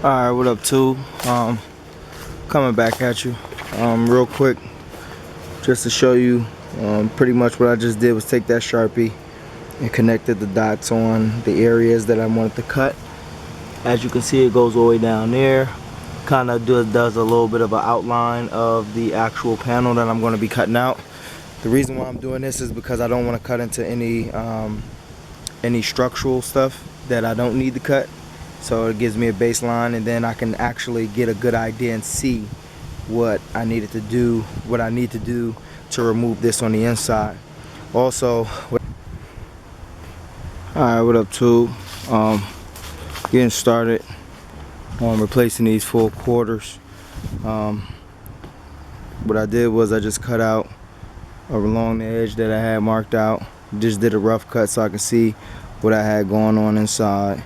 Alright, what up, too? Coming back at you real quick, just to show you pretty much what I just did was take that Sharpie and connected the dots on the areas that I wanted to cut. As you can see, it goes all the way down there. Kind of does a little bit of an outline of the actual panel that I'm going to be cutting out. The reason why I'm doing this is because I don't want to cut into any structural stuff that I don't need to cut. So it gives me a baseline, and then I can actually get a good idea and see what I need to do to remove this on the inside. Also, alright, what up, too? Getting started on replacing these 4 quarters. What I did was I just cut out along the edge that I had marked out. Just did a rough cut so I can see what I had going on inside.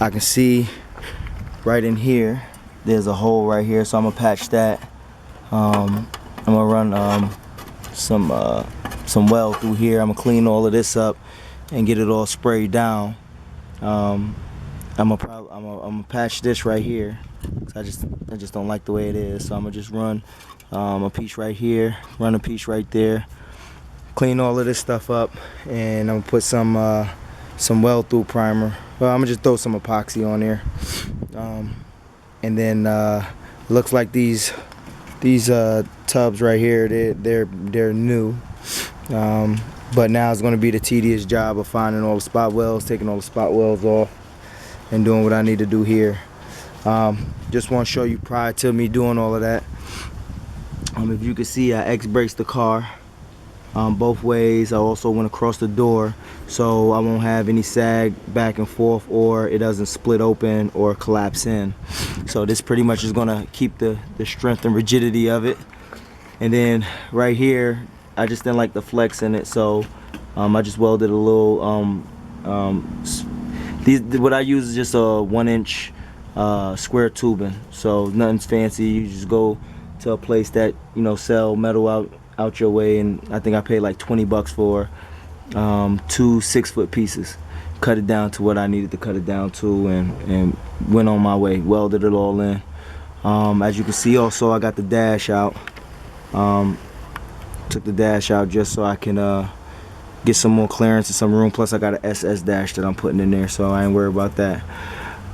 I can see right in here there's a hole right here, so I'm gonna patch that. I'm gonna run some weld through here. I'm gonna clean all of this up and get it all sprayed down. I'm gonna patch this right here, 'cause I just don't like the way it is. So I'm gonna just run a piece right here, run a piece right there, clean all of this stuff up, and I'm gonna put some weld through primer. Well, I'm gonna just throw some epoxy on there, and then looks like these tubs right here, they're new, but now it's gonna be the tedious job of finding all the spot welds, taking all the spot welds off, and doing what I need to do here. Just want to show you prior to me doing all of that. If you can see, I X-braked the car both ways. I also went across the door so I won't have any sag back and forth, or it doesn't split open or collapse in. So this pretty much is gonna keep the strength and rigidity of it. And then right here, I just didn't like the flex in it, so I just welded a little what I use is just a 1-inch square tubing, so nothing's fancy. You just go to a place that, you know, sell metal out your way, and I think I paid like 20 bucks for 2 6-foot pieces. Cut it down to what I needed to cut it down to, and went on my way. Welded it all in. As you can see, also I got the dash out. Took the dash out just so I can get some more clearance and some room. Plus I got an SS dash that I'm putting in there, so I ain't worried about that.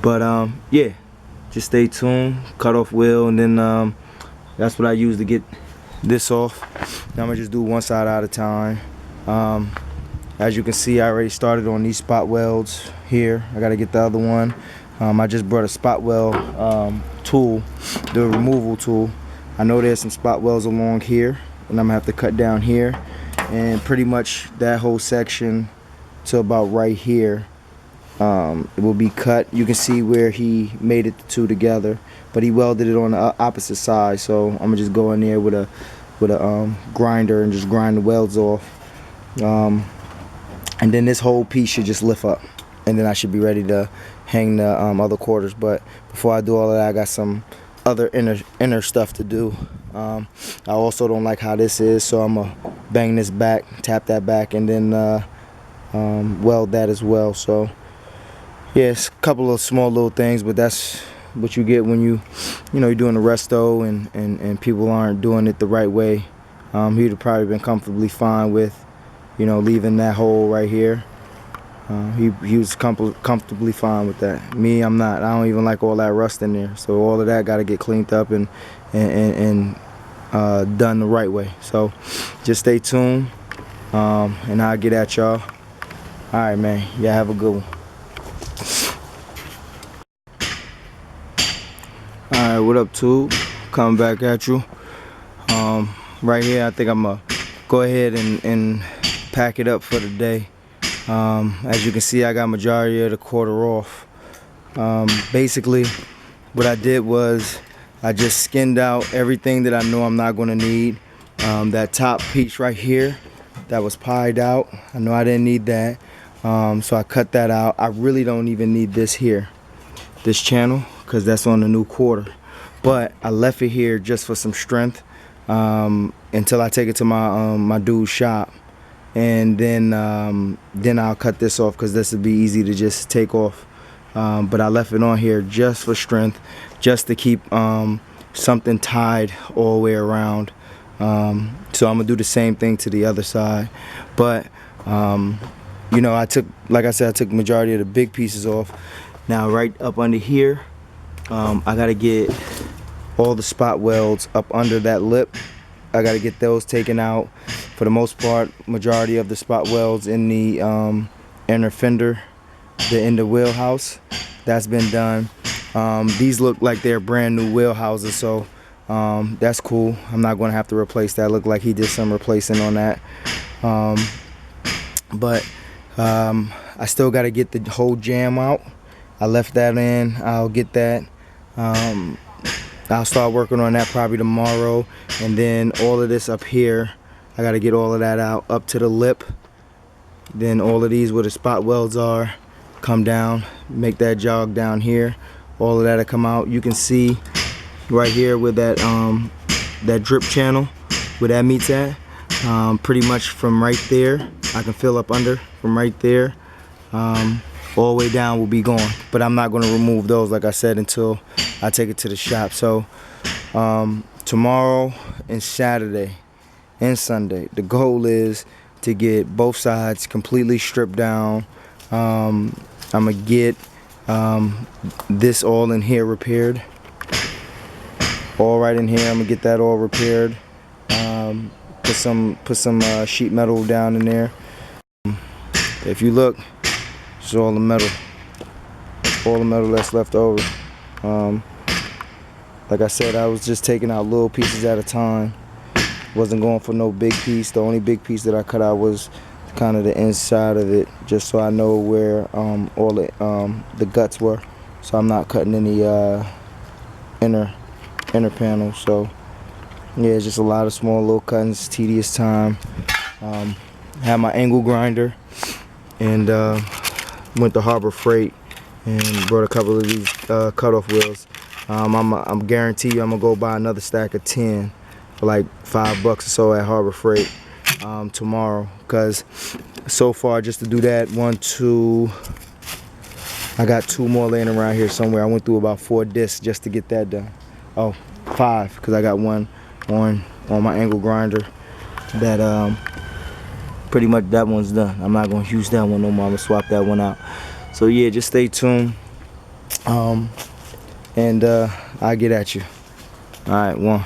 But yeah, just stay tuned. Cut off wheel, and then that's what I use to get this off. Now I'm gonna just do one side at a time. As you can see, I already started on these spot welds here. I gotta get the other one. I just brought a spot weld tool, the removal tool. I know there's some spot welds along here, and I'm gonna have to cut down here, and pretty much that whole section to about right here, it will be cut. You can see where he made it the two together, but he welded it on the opposite side. So I'm gonna just go in there with a grinder and just grind the welds off, and then this whole piece should just lift up, and then I should be ready to hang the other quarters. But before I do all of that, I got some other inner stuff to do. I also don't like how this is, so I'm gonna bang this back, tap that back, and then weld that as well. So yeah, it's a couple of small little things, but that's what you get when you're doing a resto and people aren't doing it the right way. He'd have probably been comfortably fine with, leaving that hole right here. He was comfortably fine with that. Me, I'm not. I don't even like all that rust in there. So all of that got to get cleaned up and done the right way. So just stay tuned, and I'll get at y'all. All right, man. Y'all have a good one. Alright, what up, tube? Coming back at you. Right here, I think I'm gonna go ahead and pack it up for the day. As you can see, I got majority of the quarter off. Basically, what I did was I just skinned out everything that I know I'm not gonna need. That top piece right here, that was pied out. I know I didn't need that, so I cut that out. I really don't even need this here, this channel, because that's on the new quarter. But I left it here just for some strength until I take it to my dude's shop, and then I'll cut this off, because this would be easy to just take off but I left it on here just for strength, just to keep something tied all the way around. So I'm gonna do the same thing to the other side, but you know, like I said, I took the majority of the big pieces off. Now right up under here, I gotta get all the spot welds up under that lip. I gotta get those taken out. For the most part, majority of the spot welds in the inner fender, in the wheelhouse, that's been done. These look like they're brand new wheelhouses, so that's cool. I'm not gonna have to replace that. Look like he did some replacing on that. But I still gotta get the whole jam out. I left that in. I'll get that. I'll start working on that probably tomorrow. And then all of this up here, I gotta get all of that out up to the lip. Then all of these where the spot welds are, come down, make that jog down here. All of that'll come out. You can see right here where that that drip channel, where that meets at. Pretty much from right there, I can fill up under from right there. All the way down will be gone, but I'm not going to remove those, like I said, until I take it to the shop. So tomorrow and Saturday and Sunday, the goal is to get both sides completely stripped down. I'm gonna get this all in here repaired, all right in here. I'm gonna get that all repaired. Put some sheet metal down in there. If you look, it's all the metal that's left over. Like I said, I was just taking out little pieces at a time. Wasn't going for no big piece. The only big piece that I cut out was kind of the inside of it, just so I know where all the guts were. So I'm not cutting any inner panels. So yeah, it's just a lot of small little cuttings, tedious time. Had my angle grinder and went to Harbor Freight and brought a couple of these cutoff wheels. I'm guarantee you I'm gonna go buy another stack of 10 for like $5 or so at Harbor Freight tomorrow, because so far just to do that, I got 2 more laying around here somewhere. I went through about 4 discs just to get that done. Oh, 5, because I got one on my angle grinder that pretty much that one's done. I'm not gonna use that one no more. I'm gonna swap that one out. So yeah, just stay tuned, and I'll get at you. All right, 1.